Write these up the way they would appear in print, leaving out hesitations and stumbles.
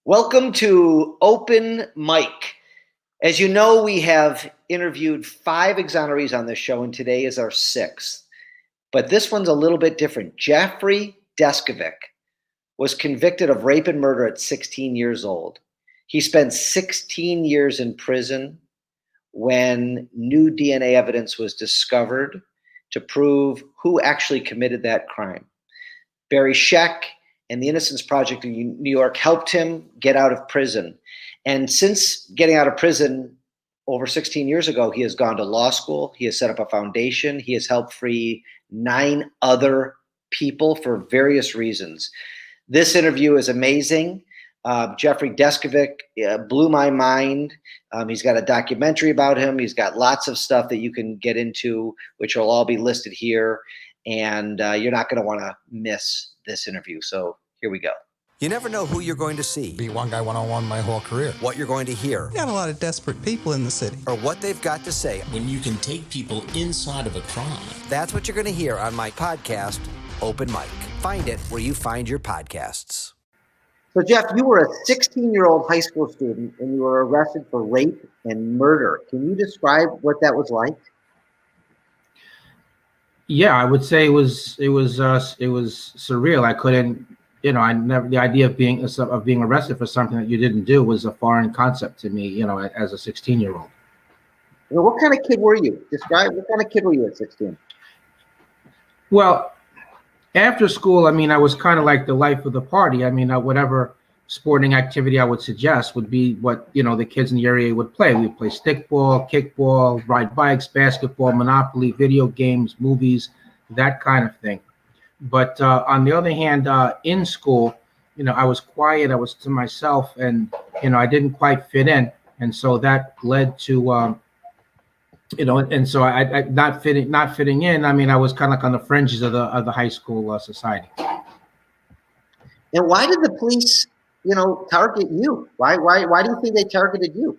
Welcome to Open Mic. As you know, we have interviewed 5 exonerees on this show, and today is our 6th. But this one's a little bit different. Jeffrey Deskovic was convicted of rape and murder at 16 years old. He spent 16 years in prison when new DNA evidence was discovered to prove who actually committed that crime. Barry Scheck and the Innocence Project in New York helped him get out of prison. And since getting out of prison over 16 years ago, he has gone to law school. He has set up a foundation. He has helped free 9 other people for various reasons. This interview is amazing. Jeffrey Deskovic blew my mind. He's got a documentary about him. He's got lots of stuff that you can get into, which will all be listed here. And you're not going to want to miss this interview. So here we go. You never know who you're going to see. Be one guy one-on-one my whole career. What you're going to hear. Got a lot of desperate people in the city. Or what they've got to say. When you can take people inside of a crime. That's what you're going to hear on my podcast, Open Mic. Find it where you find your podcasts. So, Jeff, you were a 16-year-old high school student and you were arrested for rape and murder. Can you describe what that was like? Yeah, I would say it was surreal. I couldn't, the idea of being arrested for something that you didn't do was a foreign concept to me, as a 16-year-old. What kind of kid were you? Describe, what kind of kid were you at 16? Well, after school, I was kind of like the life of the party. Whatever sporting activity I would suggest would be what, the kids in the area would play. We'd play stickball, kickball, ride bikes, basketball, Monopoly, video games, movies, that kind of thing. But on the other hand, in school, I was quiet, I was to myself, and, I didn't quite fit in. And so that led to, and so I not fitting in. I was kind of like on the fringes of the high school society. And why did the police, target you? Why do you think they targeted you?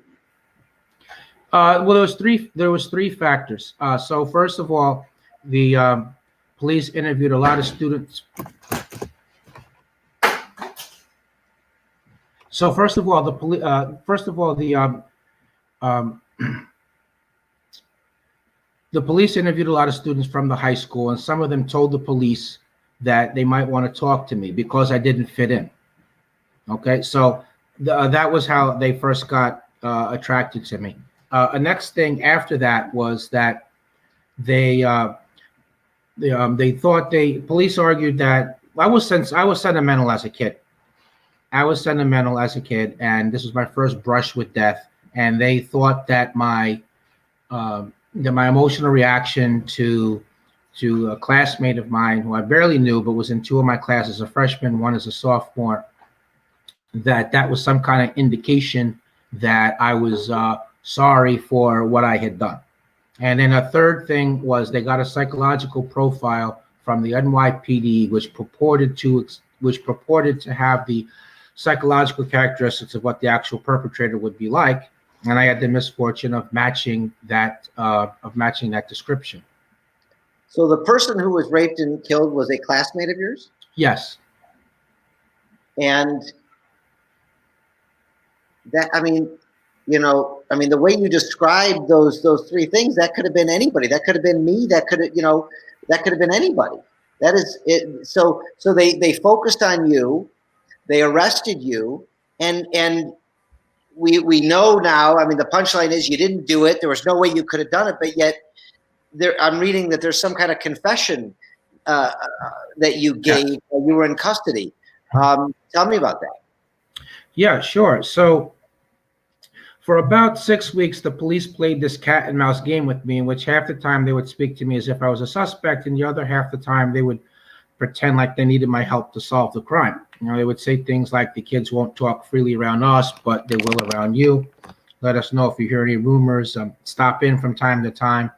Well, there was three factors. So first of all, the police interviewed a lot of students. So first of all, the police interviewed a lot of students from the high school, and some of them told the police that they might want to talk to me because I didn't fit in. Okay, so that was how they first got attracted to me. The next thing after that was that police argued that I was sentimental as a kid. And this was my first brush with death. And they thought that my emotional reaction to a classmate of mine who I barely knew, but was in 2 of my classes, a freshman, one as a sophomore, that was some kind of indication that I was sorry for what I had done. And then a third thing was they got a psychological profile from the NYPD, which purported to have the psychological characteristics of what the actual perpetrator would be like. And I had the misfortune of matching that description. So the person who was raped and killed was a classmate of yours? Yes. And that, the way you described those 3 things, that could have been anybody. That could have been me. That could have been anybody. That is it. So they focused on you, they arrested you, and we know now. The punchline is you didn't do it. There was no way you could have done it, but yet I'm reading that there's some kind of confession that you gave while you were in custody. Tell me about that. Yeah, sure. So for about 6 weeks, the police played this cat and mouse game with me, in which half the time they would speak to me as if I was a suspect, and the other half the time they would pretend like they needed my help to solve the crime. They would say things like, the kids won't talk freely around us, but they will around you. Let us know if you hear any rumors. Stop in from time to time.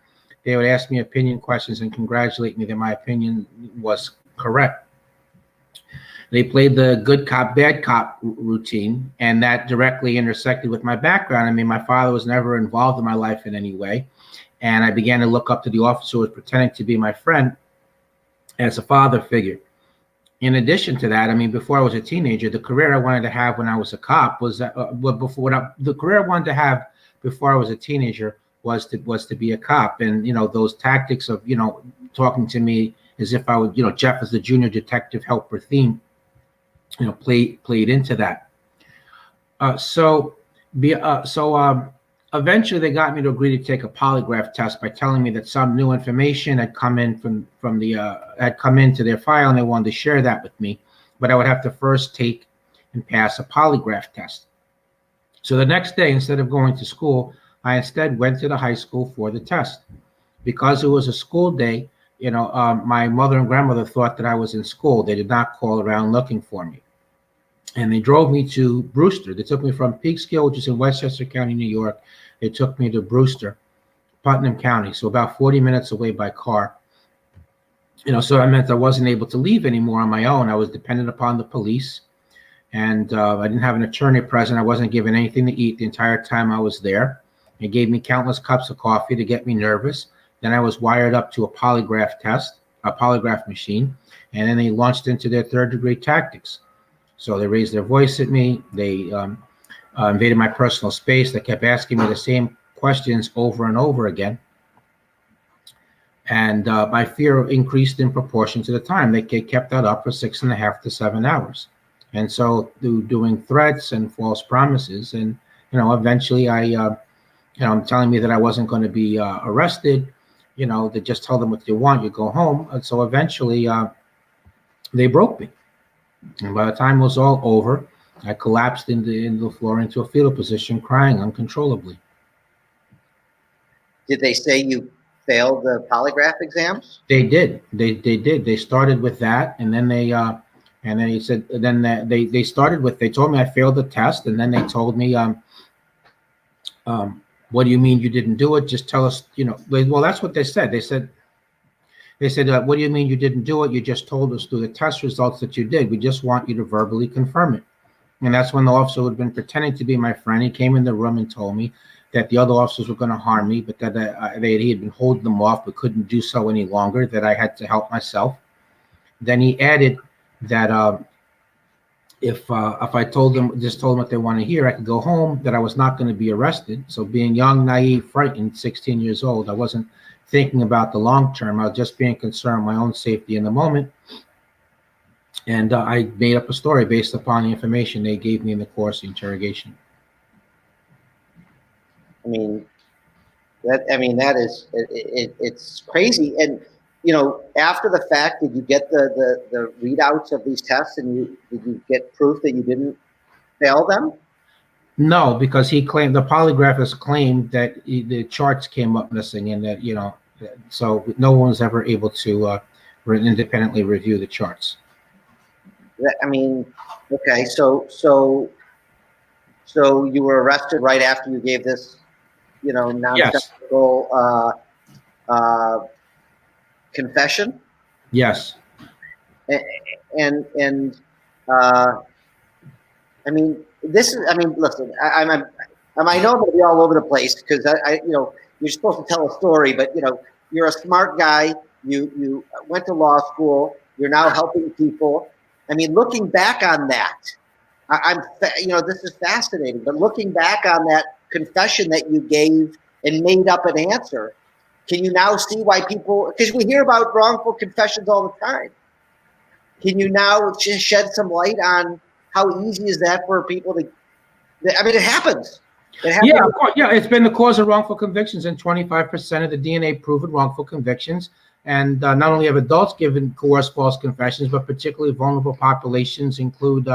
They would ask me opinion questions and congratulate me that my opinion was correct. They played the good cop, bad cop routine, and that directly intersected with my background. My father was never involved in my life in any way, and I began to look up to the officer who was pretending to be my friend as a father figure. in addition to that, I mean, before I was a teenager, the career I wanted to have when I was a cop was the career I wanted to have before I was a teenager was to be a cop. And those tactics of talking to me as if I would, Jeff as the junior detective helper theme, played into that. Eventually they got me to agree to take a polygraph test by telling me that some new information had come in had come into their file, and they wanted to share that with me, but I would have to first take and pass a polygraph test. So the next day, instead of going to school, I instead went to the high school for the test. Because it was a school day, my mother and grandmother thought that I was in school. They did not call around looking for me. And they drove me to Brewster. They took me from Peekskill, which is in Westchester County, New York. They took me to Brewster, Putnam County, so about 40 minutes away by car. So that meant I wasn't able to leave anymore on my own. I was dependent upon the police, and I didn't have an attorney present. I wasn't given anything to eat the entire time I was there. They gave me countless cups of coffee to get me nervous. Then I was wired up to a polygraph machine, and then they launched into their third-degree tactics. So they raised their voice at me. They invaded my personal space. They kept asking me the same questions over and over again. And my fear increased in proportion to the time. They kept that up for 6.5 to 7 hours. And so through doing threats and false promises, and eventually I'm telling me that I wasn't going to be arrested. They just tell them what you want, you go home. And so eventually they broke me. And by the time it was all over, I collapsed into the floor into a fetal position, crying uncontrollably. Did they say you failed the polygraph exams? They did. They did. They started with that, and then they said. Then they started with. They told me I failed the test, and then they told me, what do you mean you didn't do it? Just tell us. Well, that's what they said. They said, what do you mean you didn't do it? You just told us through the test results that you did. We just want you to verbally confirm it. And that's when the officer who had been pretending to be my friend, he came in the room and told me that the other officers were going to harm me, but that he had been holding them off but couldn't do so any longer, that I had to help myself. Then he added that if I told them what they want to hear, I could go home, that I was not going to be arrested. So being young, naive, frightened, 16 years old, I wasn't thinking about the long term. I was just being concerned with my own safety in the moment. And I made up a story based upon the information they gave me in the course of the interrogation. That is it's crazy. And after the fact, did you get the readouts of these tests, and did you get proof that you didn't fail them? No, because the polygraphist claimed that the charts came up missing, and that so no one was ever able to independently review the charts. Okay, so you were arrested right after you gave this, nonsensical confession? Yes. And this is, listen, I know I'm going to be all over the place because you're supposed to tell a story, but you're a smart guy. You went to law school. You're now helping people. Looking back on that, this is fascinating, but looking back on that confession that you gave and made up an answer, can you now see why people, because we hear about wrongful confessions all the time. Can you now just shed some light on how easy is that for people to, it happens. Yeah, of course. Yeah, it's been the cause of wrongful convictions in 25% of the DNA proven wrongful convictions. And not only have adults given coerced false confessions, but particularly vulnerable populations include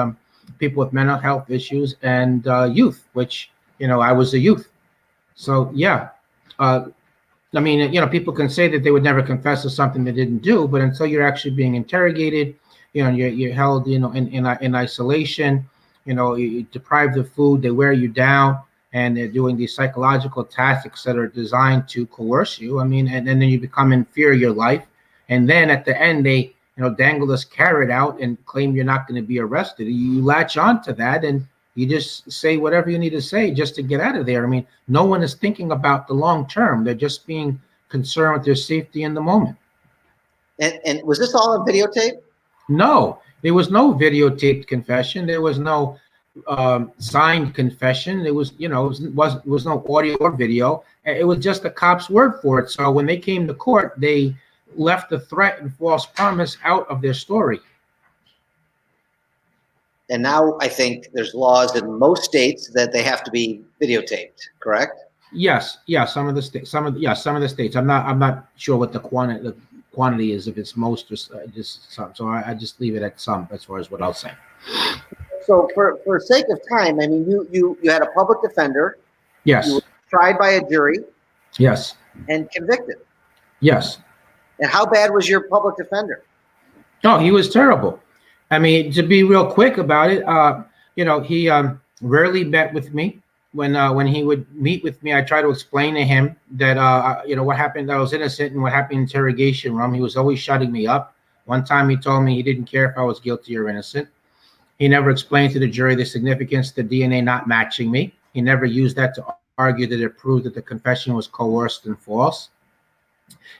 people with mental health issues and youth, which, I was a youth. So, yeah. People can say that they would never confess to something they didn't do, but until you're actually being interrogated, you're held, in isolation, you're deprived of food, they wear you down, and they're doing these psychological tactics that are designed to coerce you. And then you become in fear of your life. And then at the end, they, dangle this carrot out and claim you're not going to be arrested. You latch on to that and you just say whatever you need to say just to get out of there. No one is thinking about the long term. They're just being concerned with their safety in the moment. And was this all on videotape? No, There was no videotaped confession. There was no signed confession. There was, was no audio or video. It was just the cop's word for it. So when they came to court, they left the threat and false promise out of their story. And now I think there's laws in most states that they have to be videotaped, correct? Yes, some of the states. Some of the states. I'm not sure what the quantity is, if it's most or just some. So I just leave it at some as far as what I'll say. So for sake of time, I mean, you had a public defender. Yes. You were tried by a jury. Yes. And convicted. Yes. And how bad was your public defender? Oh, he was terrible. I mean, to be real quick about it, he rarely met with me. When he would meet with me, I try to explain to him that what happened, I was innocent, and what happened in the interrogation room. He was always shutting me up. One time he told me he didn't care if I was guilty or innocent. He never explained to the jury the significance of the DNA not matching me. He never used that to argue that it proved that the confession was coerced and false.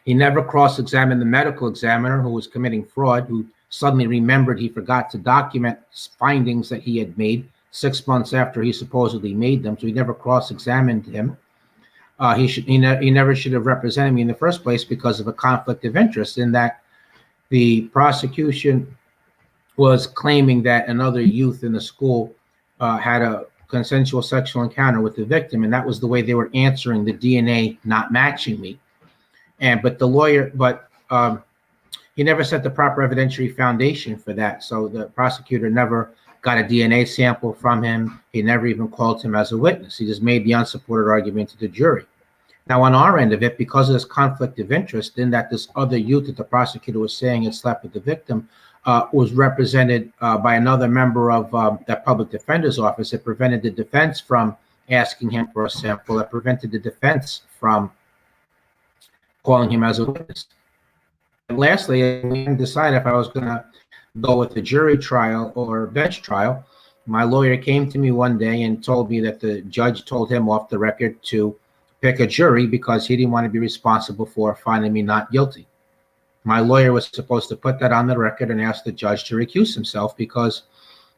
He never cross-examined the medical examiner who was committing fraud, who suddenly remembered he forgot to document findings that he had made 6 months after he supposedly made them. So he never cross-examined him. He never should have represented me in the first place because of a conflict of interest, in that the prosecution was claiming that another youth in the school had a consensual sexual encounter with the victim, and that was the way they were answering the DNA not matching me. He never set the proper evidentiary foundation for that. So the prosecutor never got a DNA sample from him. He never even called him as a witness. He just made the unsupported argument to the jury. Now, on our end of it, because of this conflict of interest, in that this other youth that the prosecutor was saying had slept with the victim was represented by another member of that public defender's office, it prevented the defense from asking him for a sample. It prevented the defense from calling him as a witness. And lastly, we didn't decide if I was going to go with the jury trial or bench trial. My lawyer came to me one day and told me that the judge told him off the record to pick a jury because he didn't want to be responsible for finding me not guilty. My lawyer was supposed to put that on the record and ask the judge to recuse himself because,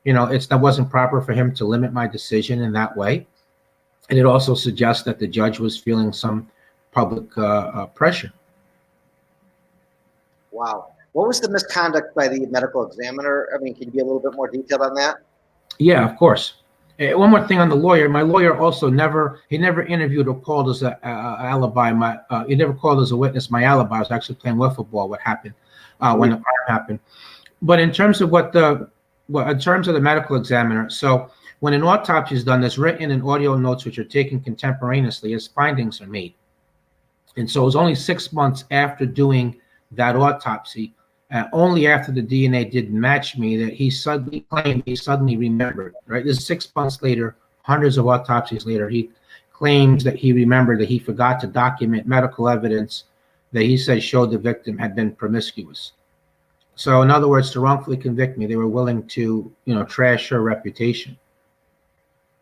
that wasn't proper for him to limit my decision in that way. And it also suggests that the judge was feeling some public pressure. Wow. What was the misconduct by the medical examiner? I mean, can you be a little bit more detailed on that? Yeah, of course. One more thing on the lawyer. My lawyer also never interviewed or called as an alibi. He never called as a witness my alibi. I was actually playing wiffle ball. What happened when the crime happened? But in terms of in terms of the medical examiner, so when an autopsy is done, there's written and audio notes which are taken contemporaneously as findings are made. And so it was only 6 months after doing that autopsy, only after the DNA didn't match me, that he suddenly claimed he suddenly remembered, right? This is 6 months later, hundreds of autopsies later, he claims that he remembered that he forgot to document medical evidence that he said showed the victim had been promiscuous. So in other words, to wrongfully convict me, they were willing to, trash her reputation.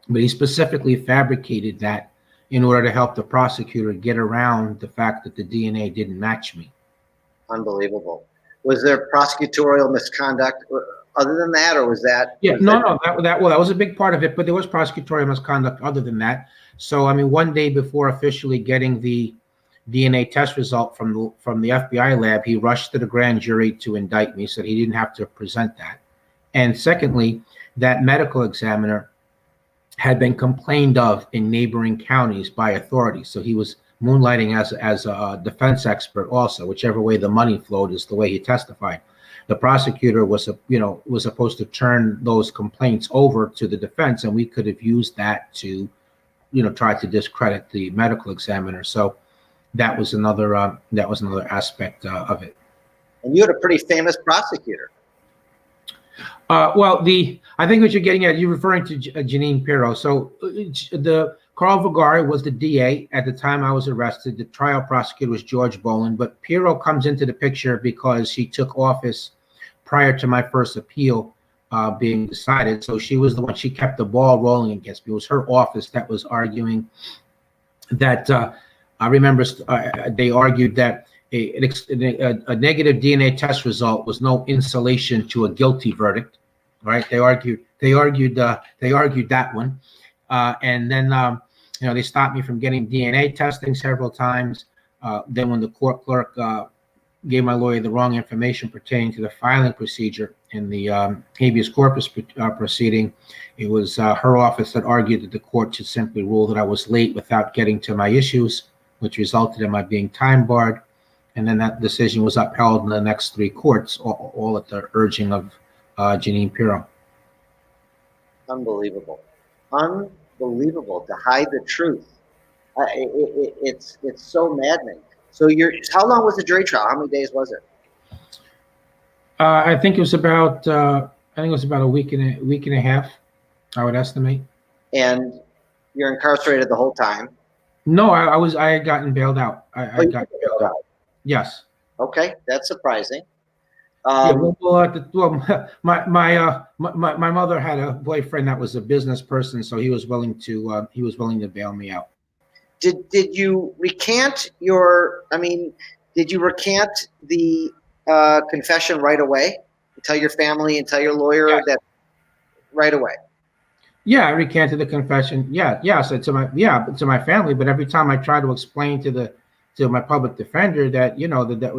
But he specifically fabricated that in order to help the prosecutor get around the fact that the DNA didn't match me. Unbelievable. Was there prosecutorial misconduct other than that, or was that? Yeah, that was a big part of it, but there was prosecutorial misconduct other than that. So, I mean, one day before officially getting the DNA test result from the FBI lab, he rushed to the grand jury to indict me so that he didn't have to present that. And secondly, that medical examiner had been complained of in neighboring counties by authorities. So he was moonlighting as a defense expert also. Whichever way the money flowed is the way he testified. The prosecutor was supposed to turn those complaints over to the defense, and we could have used that to, try to discredit the medical examiner. So that was another aspect of it. And you had a pretty famous prosecutor. I think what you're getting at, you're referring to Jeanine Pirro. So the Carl Vergara was the DA at the time I was arrested. The trial prosecutor was George Boland, but Pirro comes into the picture because she took office prior to my first appeal being decided. So she was the one, she kept the ball rolling against me. It was her office that was arguing that, I remember they argued that a negative DNA test result was no insulation to a guilty verdict, right? They argued that one, and then they stopped me from getting DNA testing several times. Then when the court clerk gave my lawyer the wrong information pertaining to the filing procedure in the habeas corpus proceeding, it was her office that argued that the court should simply rule that I was late without getting to my issues, which resulted in my being time barred. And then that decision was upheld in the next three courts, all at the urging of Jeanine Pirro. Unbelievable. Unbelievable to hide the truth. It's so maddening. So how long was the jury trial? How many days was it? I think it was about a week and a half, I would estimate. And you're incarcerated the whole time? No, I had gotten bailed out. I got bailed out. Yes. Okay, that's surprising. My mother had a boyfriend that was a business person, so he was willing to bail me out. Did you recant did you recant the confession right away? Tell your family and tell your lawyer that right away? Yeah, I recanted the confession. Yes, to my family. But every time I tried to explain to my public defender that that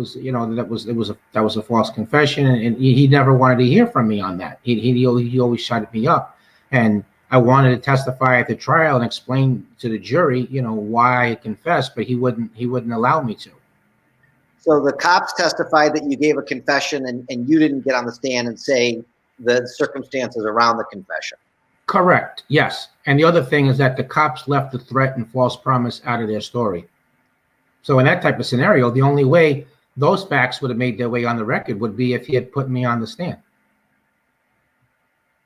was a false confession, and he never wanted to hear from me on that. He always shut me up, and I wanted to testify at the trial and explain to the jury, why I confessed, but he wouldn't allow me to. So the cops testified that you gave a confession and you didn't get on the stand and say the circumstances around the confession. Correct. Yes. And the other thing is that the cops left the threat and false promise out of their story. So in that type of scenario, the only way those facts would have made their way on the record would be if he had put me on the stand.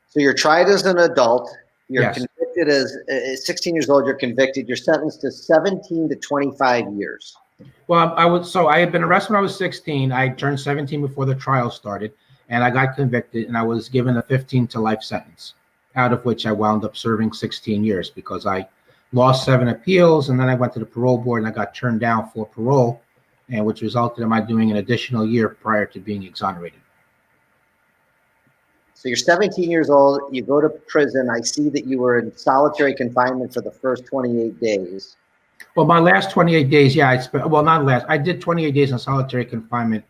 So you're tried as an adult. You're Yes. convicted as 16 years old. You're convicted. You're sentenced to 17 to 25 years. Well, I had been arrested when I was 16. I turned 17 before the trial started, and I got convicted, and I was given a 15 to life sentence, out of which I wound up serving 16 years because I lost 7 appeals, and then I went to the parole board and I got turned down for parole, and which resulted in my doing an additional year prior to being exonerated. So you're 17 years old. You go to prison. I see that you were in solitary confinement for the first 28 days. Well, my last 28 days, I did 28 days in solitary confinement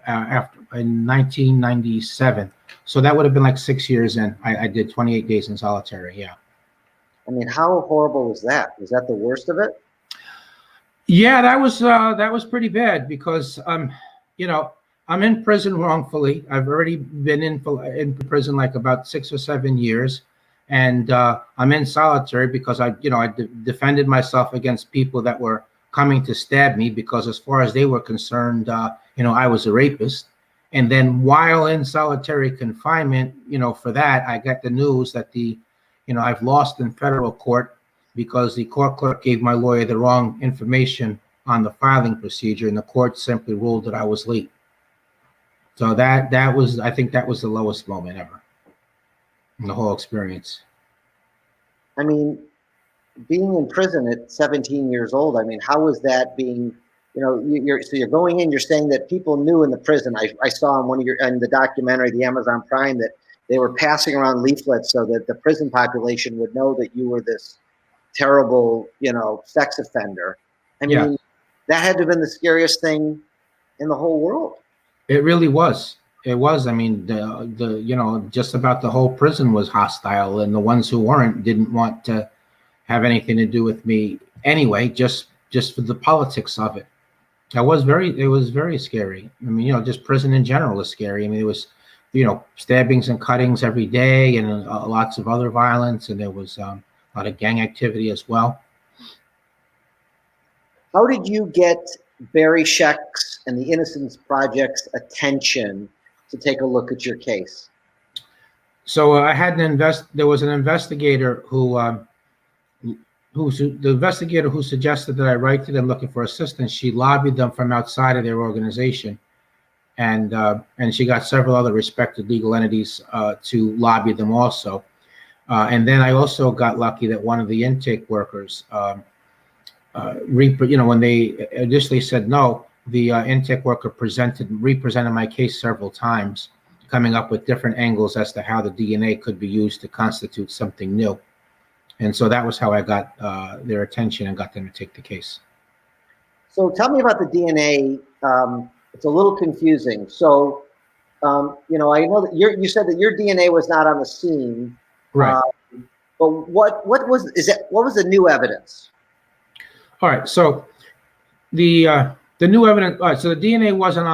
after in 1997. So that would have been like 6 years in. I did 28 days in solitary, yeah. I mean, how horrible was that? Was that the worst of it? Yeah, that was pretty bad because I'm in prison wrongfully. I've already been in prison like about 6 or 7 years, and I'm in solitary because I defended myself against people that were coming to stab me because, as far as they were concerned, I was a rapist. And then while in solitary confinement, for that, I got the news that I've lost in federal court because the court clerk gave my lawyer the wrong information on the filing procedure, and the court simply ruled that I was late. So I think that was the lowest moment ever in the whole experience. I mean, being in prison at 17 years old, I mean, how was that being, you're going in, you're saying that people knew in the prison. I saw in the documentary, the Amazon Prime, that they were passing around leaflets so that the prison population would know that you were this terrible, sex offender. I mean, that had to have been the scariest thing in the whole world. It really was. It was. I mean, just about the whole prison was hostile, and the ones who weren't didn't want to have anything to do with me anyway, just for the politics of it. It was very scary. I mean, just prison in general is scary. I mean, it was, stabbings and cuttings every day, and lots of other violence, and there was a lot of gang activity as well. How did you get Barry Scheck's and the Innocence Project's attention to take a look at your case? So I had there was an investigator who suggested that I write to them looking for assistance. She lobbied them from outside of their organization, and she got several other respected legal entities to lobby them also. And then I also got lucky that one of the intake workers, when they initially said no, the intake worker represented my case several times, coming up with different angles as to how the DNA could be used to constitute something new. And so that was how I got their attention and got them to take the case. So tell me about the DNA. It's a little confusing. So, I know that you said that your DNA was not on the scene. Right. But what was the new evidence? All right. So the new evidence. All right, so the DNA wasn't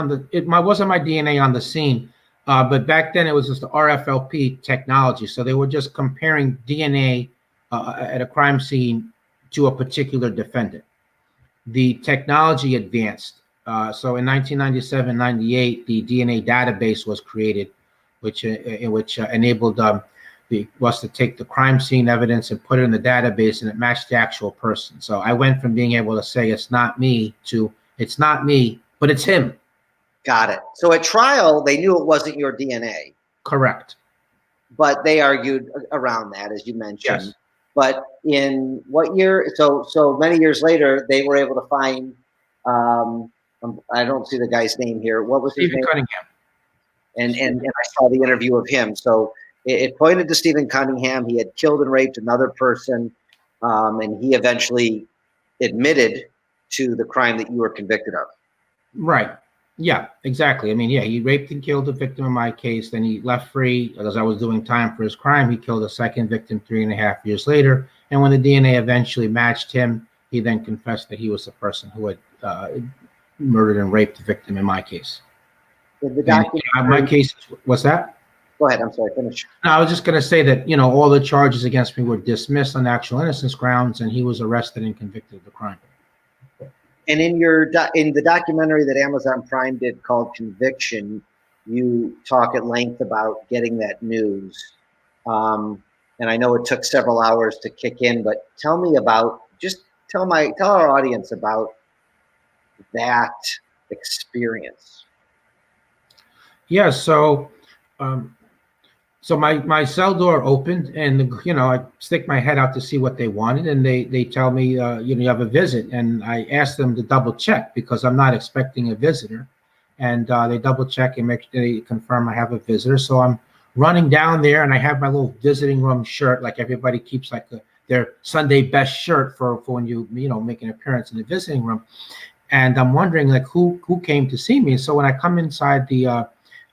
wasn't my DNA on the scene, but back then it was just the RFLP technology. So they were just comparing DNA at a crime scene to a particular defendant. The technology advanced. So in 1997-98, the DNA database was created, which enabled was to take the crime scene evidence and put it in the database, and it matched the actual person. So I went from being able to say it's not me to it's not me, but it's him. Got it. So at trial, they knew it wasn't your DNA. Correct. But they argued around that, as you mentioned. Yes. But in what year? So many years later, they were able to find. I don't see the guy's name here. What was his Stephen name? Cunningham. And I saw the interview of him. So it pointed to Stephen Cunningham. He had killed and raped another person, and he eventually admitted to the crime that you were convicted of. Right. Yeah, exactly. I mean, yeah, he raped and killed a victim in my case. Then he left free because I was doing time for his crime. He killed a second victim 3.5 years later. And when the DNA eventually matched him, he then confessed that he was the person who had murdered and raped the victim in my case. My case, what's that? Go ahead. I'm sorry. Finish. No, I was just going to say that, all the charges against me were dismissed on actual innocence grounds, and he was arrested and convicted of the crime. And in the documentary that Amazon Prime did called Conviction, you talk at length about getting that news. And I know it took several hours to kick in, but tell our audience about that experience. Yeah, so my cell door opened, and I stick my head out to see what they wanted, and they tell me you have a visit, and I asked them to double check because I'm not expecting a visitor, and they double check and they confirm I have a visitor. So I'm running down there, and I have my little visiting room shirt, like everybody keeps their Sunday best shirt for when you make an appearance in the visiting room, and I'm wondering who came to see me. So when I come inside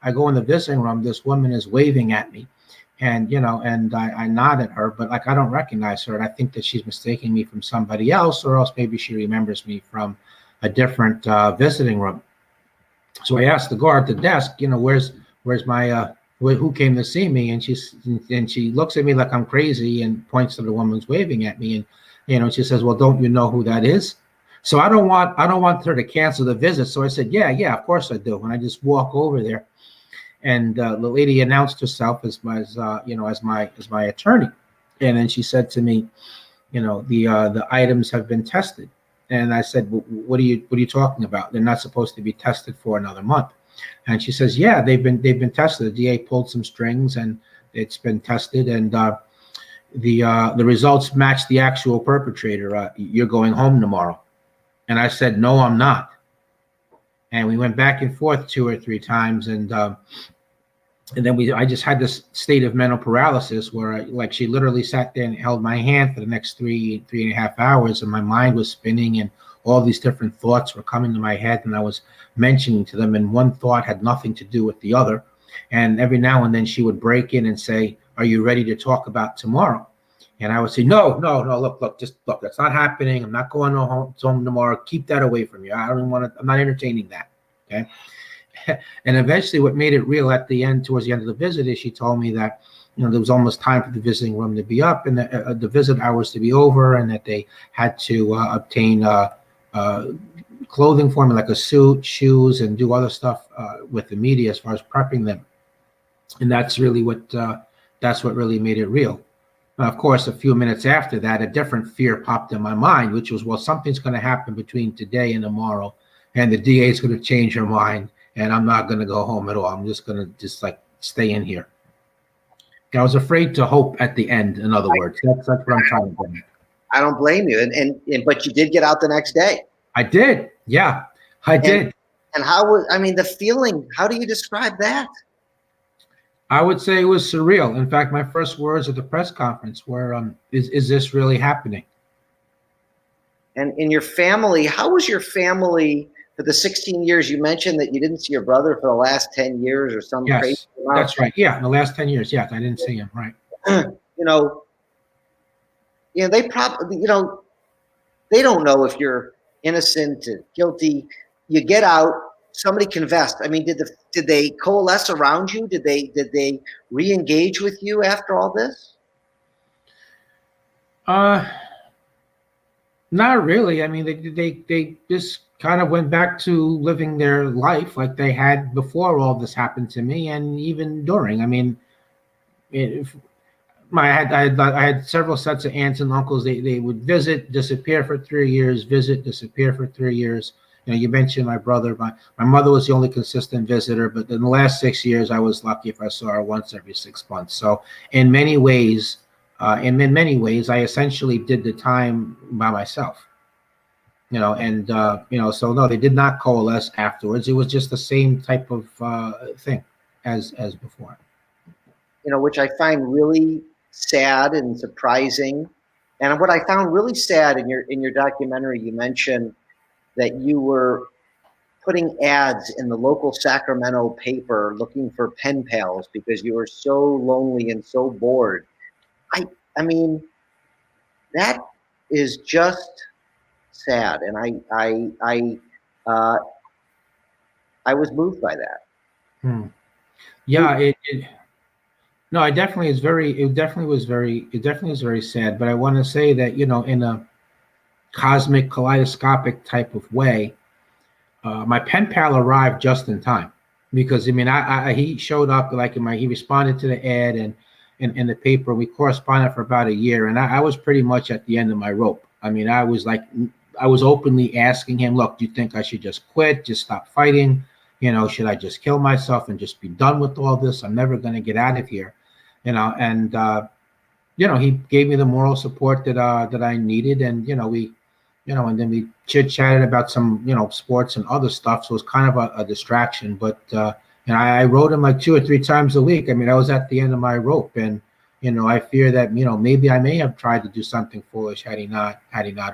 I go in the visiting room, this woman is waving at me, and I nod at her, but I don't recognize her, and I think that she's mistaking me from somebody else, or else maybe she remembers me from a different visiting room. So I asked the guard at the desk, where's my who came to see me, and she looks at me like I'm crazy and points to the woman who's waving at me, and she says, well, don't you know who that is? So I don't want her to cancel the visit. So I said, yeah, of course I do. And I just walk over there. And the lady announced herself as my attorney, and then she said to me, the items have been tested. And I said, what are you talking about? They're not supposed to be tested for another month. And she says, yeah, they've been tested. The DA pulled some strings, and it's been tested, and the results match the actual perpetrator. You're going home tomorrow. And I said, no, I'm not. And we went back and forth 2 or 3 times, and then I just had this state of mental paralysis where she literally sat there and held my hand for the next 3.5 hours, and my mind was spinning, and all these different thoughts were coming to my head, and I was mentioning to them, and one thought had nothing to do with the other. And every now and then she would break in and say, are you ready to talk about tomorrow? And I would say, no, look, that's not happening. I'm not going home tomorrow. Keep that away from you. I'm not entertaining that. Okay. And eventually what made it real towards the end of the visit is she told me that, there was almost time for the visiting room to be up, and the visit hours to be over, and that they had to obtain clothing for me, like a suit, shoes, and do other stuff with the media as far as prepping them. And that's really what really made it real. Now, of course, a few minutes after that, a different fear popped in my mind, which was, well, something's going to happen between today and tomorrow, and the DA is going to change her mind, and I'm not going to go home at all. I'm just going to stay in here. I was afraid to hope at the end, in other words. That's what I'm trying to do. I don't blame you. But you did get out the next day. I did. Yeah. I did. And how was, I mean, the feeling, how do you describe that? I would say it was surreal. In fact, my first words at the press conference were, is this really happening? And in your family, how was your family for the 16 years? You mentioned that you didn't see your brother for the last 10 years or some crazy Yes, amount. that's right. Yeah, in the last 10 years, yes, I didn't see him, right. You know, they probably, they don't know if you're innocent or guilty. You get out, somebody confessed. I mean, did they coalesce around you? Did they re-engage with you after all this? Not really. I mean, they just kind of went back to living their life like they had before all this happened to me, and even during. I mean, if I had several sets of aunts and uncles. They would visit, disappear for 3 years, visit, disappear for 3 years. You mentioned my brother. My mother was the only consistent visitor, but in the last 6 years, I was lucky if I saw her once every 6 months. So in many ways, I essentially did the time by myself. So no, they did not coalesce afterwards. It was just the same type of thing as before. Which I find really sad and surprising. And what I found really sad in your documentary, you mentioned that you were putting ads in the local Sacramento paper looking for pen pals because you were so lonely and so bored. I mean, that is just sad, and I was moved by that. Yeah, no, it definitely is it definitely was very sad. But I want to say that, in a cosmic kaleidoscopic type of way, my pen pal arrived just in time, because he showed up he responded to the ad and in the paper. We corresponded for about a year, and I was pretty much at the end of my rope. I mean, I was openly asking him, look, do you think I should just quit, just stop fighting? Should I just kill myself and just be done with all this? I'm never going to get out of here, and he gave me the moral support that I needed, and and then we chit chatted about some sports and other stuff. So it was kind of a distraction, but I wrote him like 2 or 3 times a week. I mean, I was at the end of my rope, and I fear that maybe I may have tried to do something foolish had he not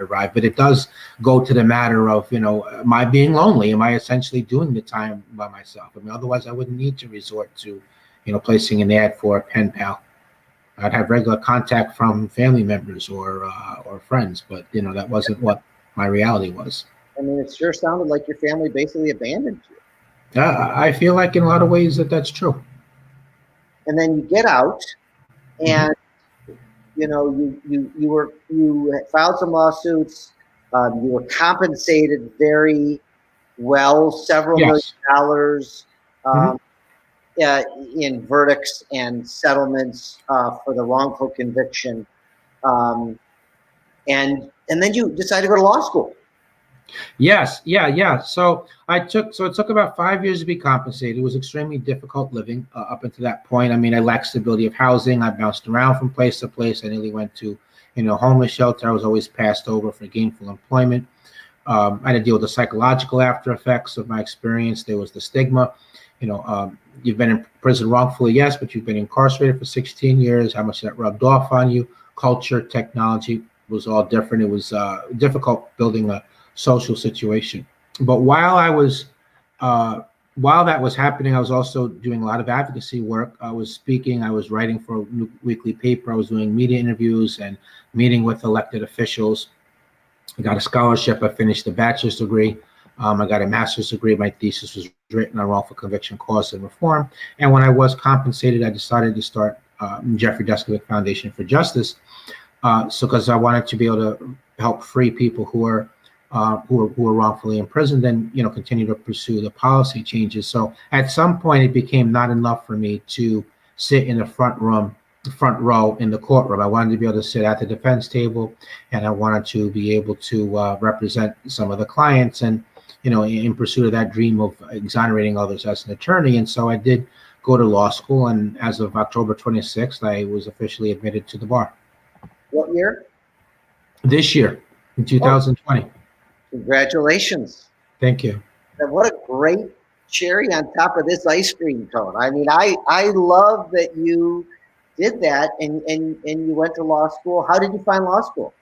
arrived. But it does go to the matter of am I being lonely? Am I essentially doing the time by myself? I mean, otherwise I wouldn't need to resort to placing an ad for a pen pal. I'd have regular contact from family members or friends, but that wasn't what my reality was. I mean, it sure sounded like your family basically abandoned you. I feel like in a lot of ways that's true. And then you get out, and you filed some lawsuits. You were compensated very well, several Yes. $1 million. In verdicts and settlements for the wrongful conviction, and then you decided to go to law school. Yes, yeah. So it took about 5 years to be compensated. It was extremely difficult living up until that point. I mean, I lacked stability of housing. I bounced around from place to place. I nearly went to homeless shelter. I was always passed over for gainful employment. I had to deal with the psychological after effects of my experience. There was the stigma. You've been in prison wrongfully, yes, but you've been incarcerated for 16 years. How much that rubbed off on you? Culture, technology was all different. It was difficult building a social situation. But while that was happening, I was also doing a lot of advocacy work. I was speaking. I was writing for a weekly paper. I was doing media interviews and meeting with elected officials. I got a scholarship. I finished a bachelor's degree. I got a master's degree. My thesis was written on wrongful conviction cause and reform. And when I was compensated, I decided to start Jeffrey Deskovic Foundation for Justice. Because I wanted to be able to help free people who are wrongfully imprisoned, and continue to pursue the policy changes. So at some point, it became not enough for me to sit in the front row in the courtroom. I wanted to be able to sit at the defense table, and I wanted to be able to represent some of the clients, and in pursuit of that dream of exonerating others as an attorney. And so I did go to law school, and as of October 26th, I was officially admitted to the bar. What year? This year, in 2020. Congratulations. Thank you. what a great cherry on top of this ice cream cone. I mean, I love that you did that and you went to law school. How did you find law school?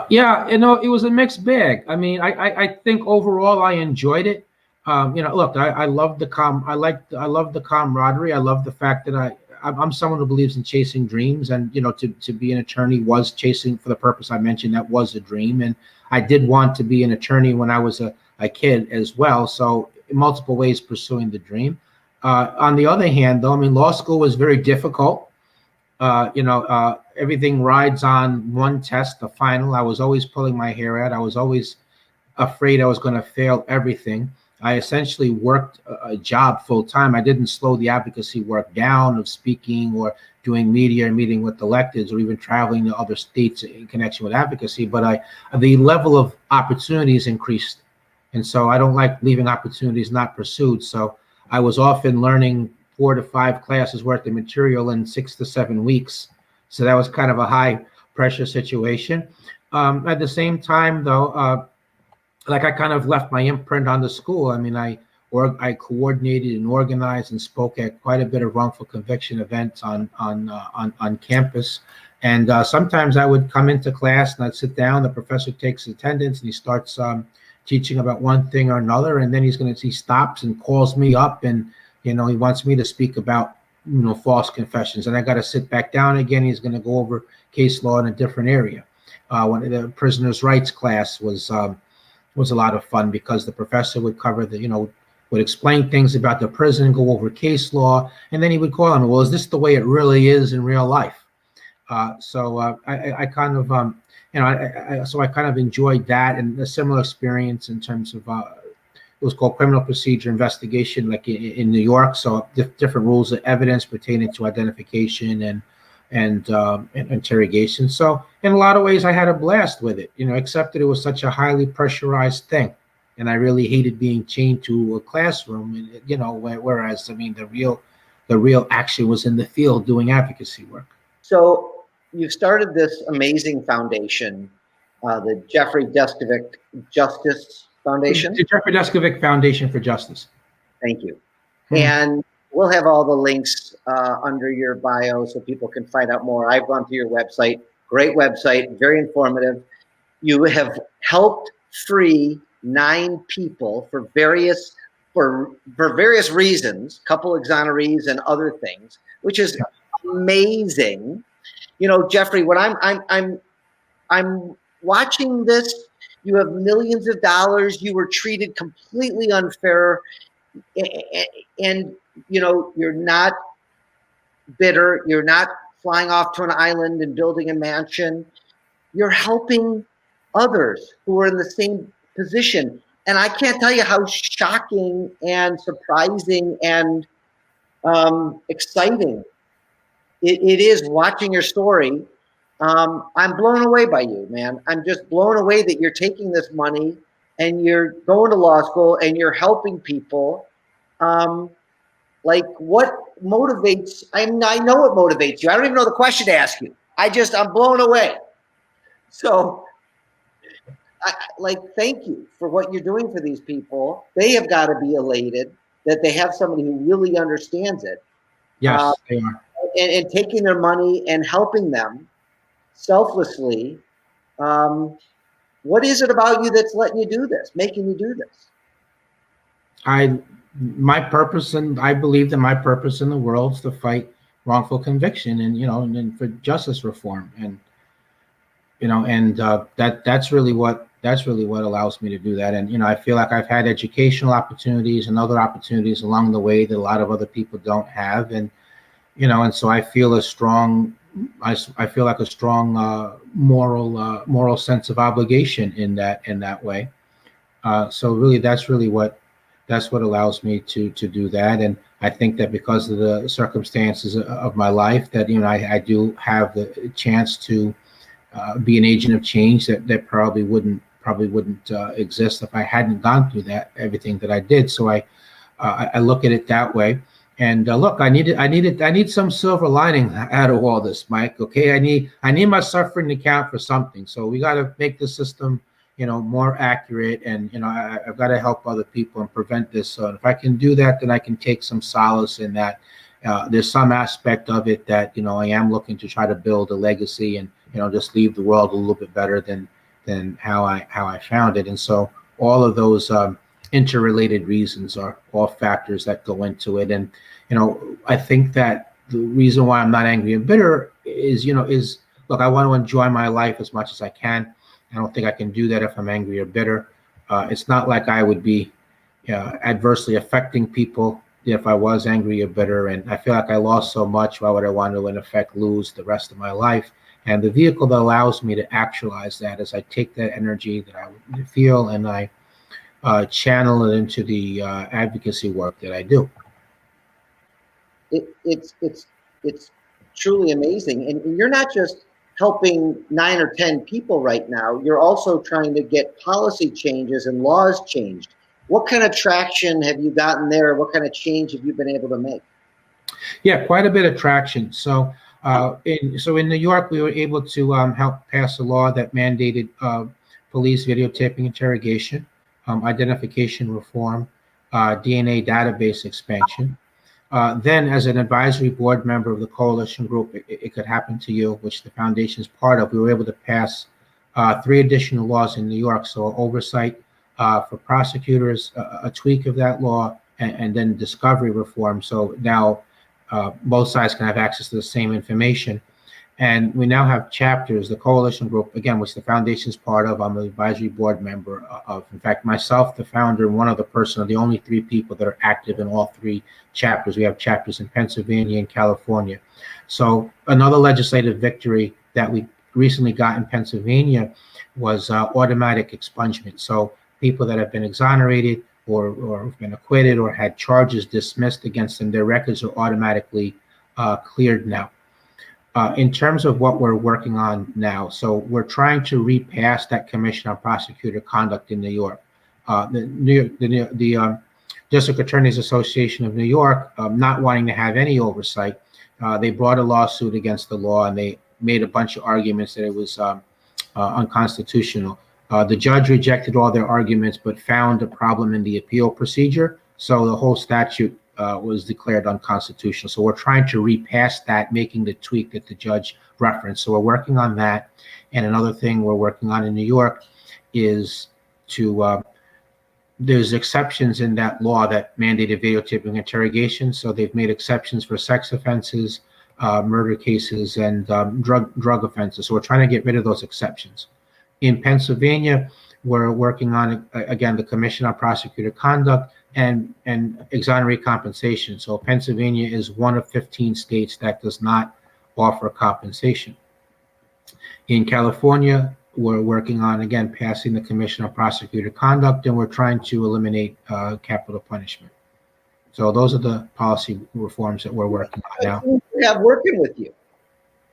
Yeah, it was a mixed bag. I mean, I think overall I enjoyed it. Look, I love I love the camaraderie. I love the fact that I'm someone who believes in chasing dreams, and to be an attorney was chasing for the purpose I mentioned. That was a dream, and I did want to be an attorney when I was a kid as well. So in multiple ways pursuing the dream. On the other hand, though, I mean, law school was very difficult. Everything rides on one test, the final. I was always pulling my hair out. I was always afraid I was going to fail everything. I essentially worked a job full time. I didn't slow the advocacy work down of speaking or doing media and meeting with electeds or even traveling to other states in connection with advocacy. But the level of opportunities increased. And so I don't like leaving opportunities not pursued. So I was often learning 4 to 5 classes worth of material in 6 to 7 weeks. So that was kind of a high pressure situation. At the same time, though, I kind of left my imprint on the school. I mean, I coordinated and organized and spoke at quite a bit of wrongful conviction events on campus. And sometimes I would come into class and I'd sit down. The professor takes attendance and he starts teaching about one thing or another, and then he stops and calls me up, and he wants me to speak about false confessions, and I got to sit back down again. He's going to go over case law in a different area. When the prisoners' rights class was a lot of fun because the professor would cover would explain things about the prison, go over case law, and then he would call on me, well, is this the way it really is in real life? So I kind of so I kind of enjoyed that, and a similar experience in terms of it was called criminal procedure investigation, like in New York. So different rules of evidence pertaining to identification and interrogation. So in a lot of ways, I had a blast with it, except that it was such a highly pressurized thing, and I really hated being chained to a classroom. And whereas I mean, the real action was in the field doing advocacy work. So you started this amazing foundation, the Jeffrey Deskovic Justice Foundation. The Jeffrey Deskovic Foundation for Justice. Thank you. And we'll have all the links under your bio so people can find out more. I've gone to your website. Great website, very informative. You have helped free 9 people for various reasons, couple exonerees and other things, which is amazing. Jeffrey, when I'm watching this, you have millions of dollars. You were treated completely unfair, and you're not bitter. You're not flying off to an island and building a mansion. You're helping others who are in the same position. And I can't tell you how shocking and surprising and exciting it is watching your story. I'm blown away by you, man. I'm just blown away that you're taking this money and you're going to law school and you're helping people. What motivates? I know what motivates you. I don't even know the question to ask you. I'm blown away. So, thank you for what you're doing for these people. They have got to be elated that they have somebody who really understands it. Yes, they are. And taking their money and helping them selflessly. What is it about you that's letting you do this, making you do this? My purpose, and I believe that my purpose in the world is to fight wrongful conviction and for justice reform, and that's really what allows me to do that. And I feel like I've had educational opportunities and other opportunities along the way that a lot of other people don't have, and so I feel a strong moral sense of obligation in that way. So really, that's what allows me to do that. And I think that because of the circumstances of my life, that I do have the chance to be an agent of change that probably wouldn't exist if I hadn't gone through everything that I did. So I look at it that way. And look, I need some silver lining out of all this, Mike. Okay, I need my suffering to count for something. So we got to make the system, more accurate, and I've got to help other people and prevent this. So if I can do that, then I can take some solace in that. There's some aspect of it that I am looking to try to build a legacy and just leave the world a little bit better than how I found it. And so all of those interrelated reasons are all factors that go into it. And I think that the reason why I'm not angry and bitter is look, I want to enjoy my life as much as I can. I don't think I can do that if I'm angry or bitter. It's not like I would be adversely affecting people if I was angry or bitter. And I feel like I lost so much. Why would I want to, in effect, lose the rest of my life? And the vehicle that allows me to actualize that is I take that energy that I would feel and I channel it into the advocacy work that I do. It's truly amazing. And you're not just helping 9 or 10 people right now. You're also trying to get policy changes and laws changed. What kind of traction have you gotten there? What kind of change have you been able to make? Yeah, quite a bit of traction. So in New York, we were able to help pass a law that mandated police videotaping interrogation, identification reform, DNA database expansion. Then, as an advisory board member of the coalition group, it could happen to you, which the foundation is part of. We were able to pass 3 additional laws in New York. So oversight for prosecutors, a tweak of that law, and then discovery reform. So now both sides can have access to the same information. And we now have chapters, the coalition group, again, which the foundation is part of. I'm an advisory board member of. In fact, myself, the founder, and one other person are the only 3 people that are active in all 3 chapters. We have chapters in Pennsylvania and California. So another legislative victory that we recently got in Pennsylvania was automatic expungement. So people that have been exonerated or have been acquitted or had charges dismissed against them, their records are automatically cleared now. In terms of what we're working on now, so we're trying to repass that Commission on Prosecutor Conduct in New York. The District Attorneys Association of New York, not wanting to have any oversight, they brought a lawsuit against the law, and they made a bunch of arguments that it was unconstitutional. The judge rejected all their arguments, but found a problem in the appeal procedure. So the whole statute was declared unconstitutional. So we're trying to repass that, making the tweak that the judge referenced. So we're working on that. And another thing we're working on in New York is to, there's exceptions in that law that mandated videotaping interrogation. So they've made exceptions for sex offenses, murder cases, and drug offenses. So we're trying to get rid of those exceptions. In Pennsylvania, we're working on, again, the Commission on Prosecutor Conduct and exonerate compensation. So Pennsylvania is one of 15 states that does not offer compensation. In California, we're working on, again, passing the Commission on Prosecutor Conduct, and we're trying to eliminate capital punishment. So those are the policy reforms that we're working on now. Who do you have working with you?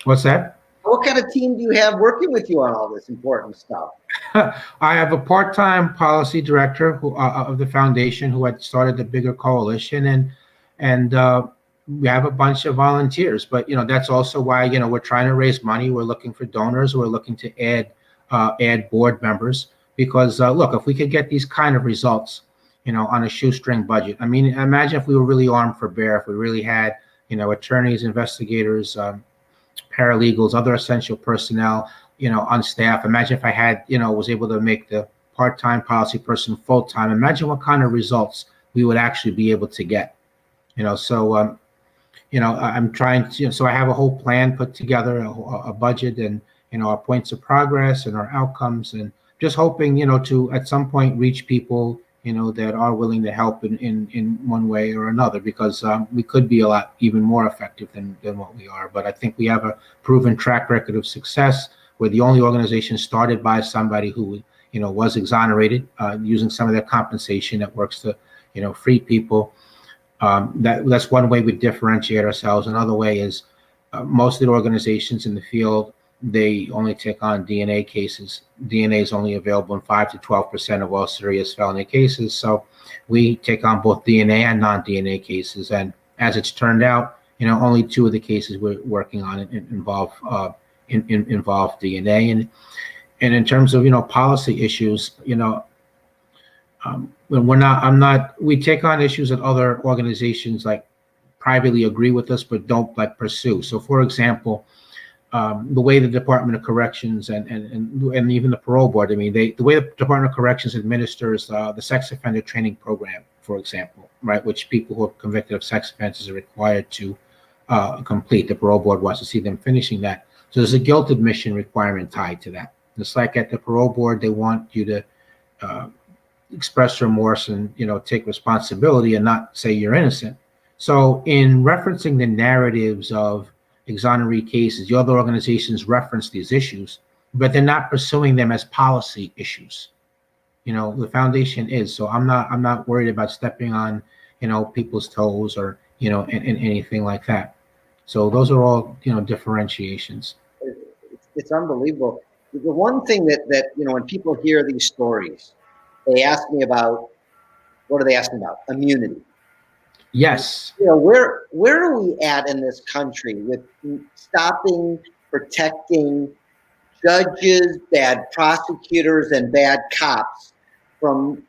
What's that? What kind of team do you have working with you on all this important stuff? I have a part-time policy director of the foundation who had started the bigger coalition, and we have a bunch of volunteers. But that's also why we're trying to raise money. We're looking for donors. We're looking to add board members because look, if we could get these kind of results, on a shoestring budget. I mean, imagine if we were really armed for bear. If we really had attorneys, investigators, paralegals, other essential personnel, on staff. Imagine if I had, was able to make the part-time policy person full-time. Imagine what kind of results we would actually be able to get. So I'm trying to, so I have a whole plan put together, a budget, and our points of progress and our outcomes, and just hoping, to at some point reach people, that are willing to help in one way or another, because we could be a lot even more effective than what we are. But I think we have a proven track record of success. We're the only organization started by somebody who, was exonerated, using some of their compensation that works to, free people. That's one way we differentiate ourselves. Another way is most of the organizations in the field, they only take on DNA cases. DNA is only available in 5 to 12% of all serious felony cases. So we take on both DNA and non-DNA cases. And as it's turned out, only 2 of the cases we're working on involve DNA. And in terms of, policy issues, we take on issues that other organizations like privately agree with us, but don't like pursue. So for example, the way the Department of Corrections and even the parole board, I mean, the way the Department of Corrections administers the sex offender training program, for example, right, which people who are convicted of sex offenses are required to complete. The parole board wants to see them finishing that. So there's a guilt admission requirement tied to that. It's like at the parole board, they want you to express remorse and, take responsibility and not say you're innocent. So in referencing the narratives of exoneree cases, the other organizations reference these issues, but they're not pursuing them as policy issues. The foundation is. So I'm not worried about stepping on, people's toes or, and anything like that. So those are all, differentiations. It's unbelievable. The one thing that when people hear these stories, they ask me about, what are they asking about? Immunity. Yes. Where are we at in this country with stopping, protecting judges, bad prosecutors, and bad cops from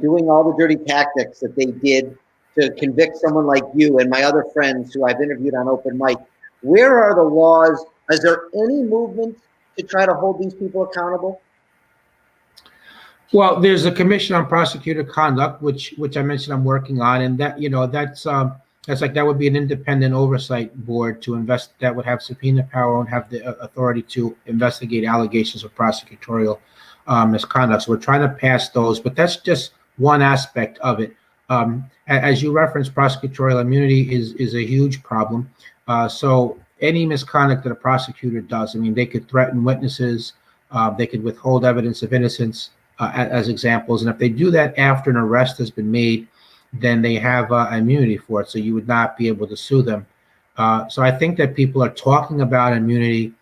doing all the dirty tactics that they did to convict someone like you and my other friends who I've interviewed on Open Mic? Where are the laws? Is there any movement to try to hold these people accountable? Well, there's a Commission on Prosecutor Conduct, which I mentioned I'm working on, and that that would be an independent oversight board to invest, that would have subpoena power and have the authority to investigate allegations of prosecutorial misconduct. So we're trying to pass those, but that's just one aspect of it. As you referenced, prosecutorial immunity is a huge problem. So any misconduct that a prosecutor does, I mean, they could threaten witnesses, they could withhold evidence of innocence, as examples. And if they do that after an arrest has been made, then they have immunity for it. So you would not be able to sue them. So I think that people are talking about immunity.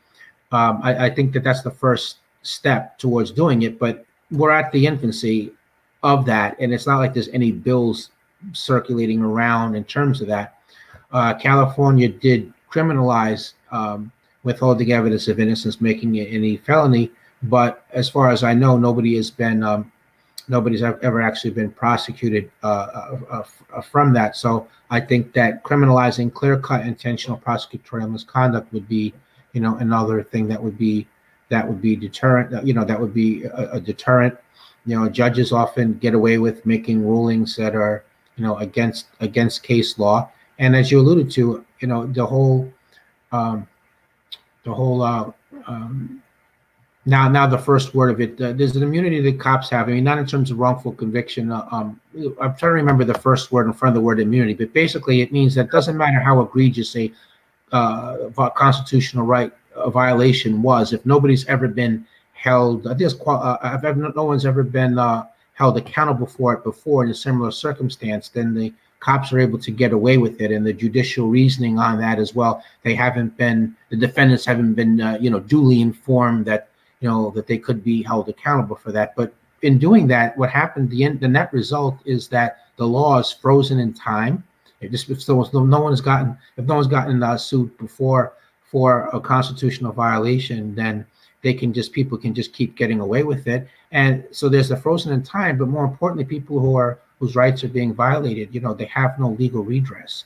I think that that's the first step towards doing it, but we're at the infancy of that. And it's not like there's any bills circulating around in terms of that. California did criminalize withholding evidence of innocence, making it any felony. But as far as I know, nobody's ever actually been prosecuted from that. So I think that criminalizing clear-cut intentional prosecutorial misconduct would be, another thing that would be deterrent. That would be a deterrent. Judges often get away with making rulings that are, against case law. And as you alluded to, Now the first word of it, there's an immunity that cops have. I mean, not in terms of wrongful conviction. I'm trying to remember the first word in front of the word immunity, but basically it means that it doesn't matter how egregious a constitutional right violation was. If nobody's ever been held, no one's ever been held accountable for it before in a similar circumstance, then the cops are able to get away with it. And the judicial reasoning on that as well, the defendants haven't been, duly informed that, that they could be held accountable for that. But in doing that, what happened, the net result is that the law is frozen in time. If no one's gotten sued before for a constitutional violation, then people can just keep getting away with it. And so there's a frozen in time, but more importantly, people whose rights are being violated, they have no legal redress.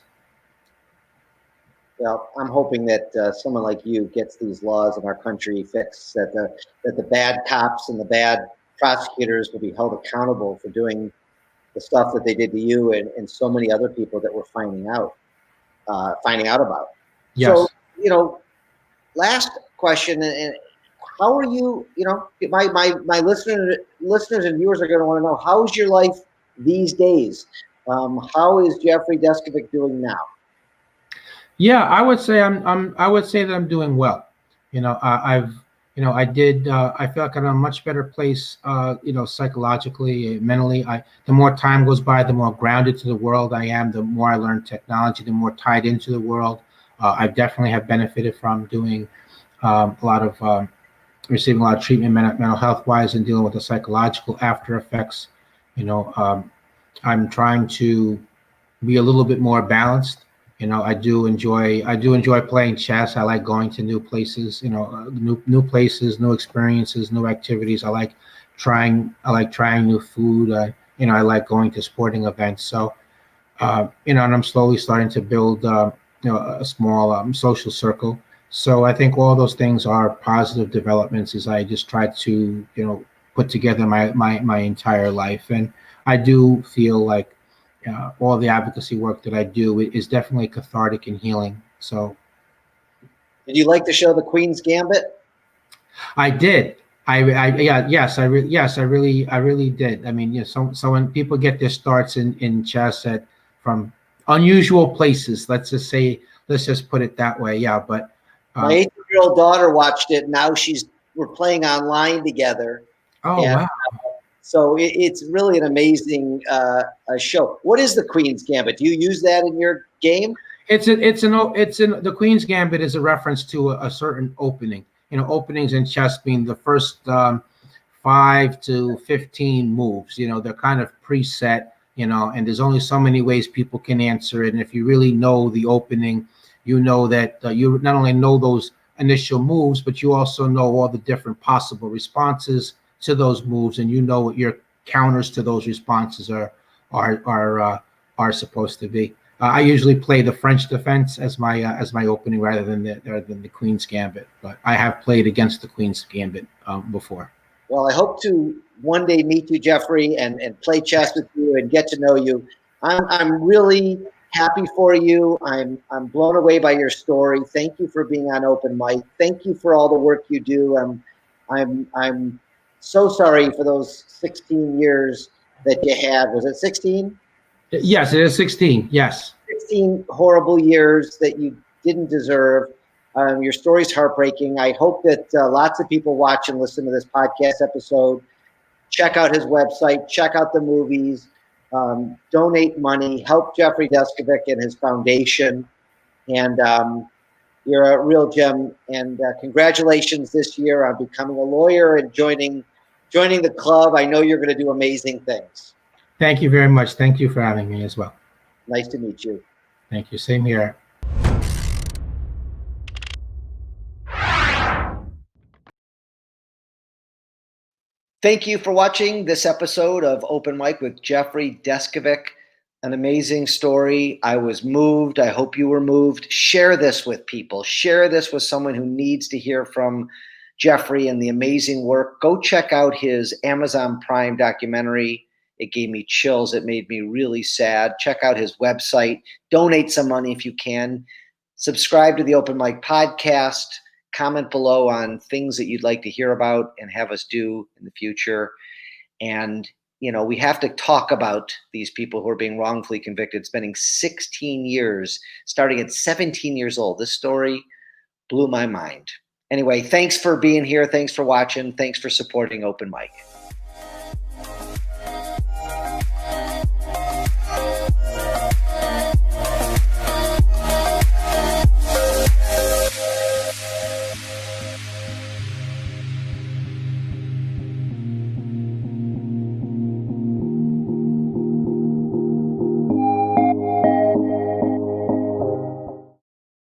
Well, I'm hoping that someone like you gets these laws in our country fixed, that the bad cops and the bad prosecutors will be held accountable for doing the stuff that they did to you and so many other people that we're finding out about. Yes. So, last question, and how are you? My listeners and viewers are going to want to know, how's your life these days? How is Jeffrey Deskovic doing now? Yeah, I would say I would say that I'm doing well. I feel like I'm in a much better place, psychologically, mentally. The more time goes by, the more grounded to the world I am, the more I learn technology, the more tied into the world. I definitely have benefited from doing receiving a lot of treatment mental health wise and dealing with the psychological after effects. I'm trying to be a little bit more balanced, I do enjoy playing chess. I like going to new places, new places, new experiences, new activities. I like trying new food. I like going to sporting events. So, and I'm slowly starting to build, a small social circle. So I think all those things are positive developments as I just try to, put together my entire life. And I do feel like all the advocacy work that I do is definitely cathartic and healing. So Did you like the show The Queen's Gambit? I did. Yeah, yes, I really did. I mean, so when people get their starts in chess from unusual places, let's just put it that way. Yeah, but My 8-year-old daughter watched it. Now we're playing online together. oh And wow, so it's really an amazing show. What is The Queen's Gambit? Do you use that in your game? the Queen's Gambit is a reference to a certain opening. Openings in chess being the first 5 to 15 moves. They're kind of preset. And there's only so many ways people can answer it. And if you really know the opening, you know that you not only know those initial moves, but you also know all the different possible responses to those moves, and you know what your counters to those responses are supposed to be. I usually play the French defense as my opening rather than the Queen's Gambit, but I have played against the Queen's Gambit before. Well, I hope to one day meet you, Jeffrey, and play chess with you and get to know you. I'm really happy for you. I'm blown away by your story. Thank you for being on Open Mic. Thank you for all the work you do. I'm so sorry for those 16 years that you had. Was it 16? Yes, it is 16. Yes. 16 horrible years that you didn't deserve. Your story's heartbreaking. I hope that lots of people watch and listen to this podcast episode. Check out his website. Check out the movies. Donate money. Help Jeffrey Deskovic and his foundation. And you're a real gem. And congratulations this year on becoming a lawyer and joining the club. I know you're going to do amazing things. Thank you very much. Thank you for having me as well. Nice to meet you. Thank you. Same here. Thank you for watching this episode of Open Mic with Jeffrey Deskovic. An amazing story. I was moved. I hope you were moved. Share this with people. Share this with someone who needs to hear from Jeffrey and the amazing work. Go check out his Amazon Prime documentary. It gave me chills. It made me really sad. Check out his website. Donate some money if you can. Subscribe to the Open Mic podcast. Comment below on things that you'd like to hear about and have us do in the future. And, we have to talk about these people who are being wrongfully convicted, spending 16 years, starting at 17 years old. This story blew my mind. Anyway, thanks for being here. Thanks for watching. Thanks for supporting Open Mic.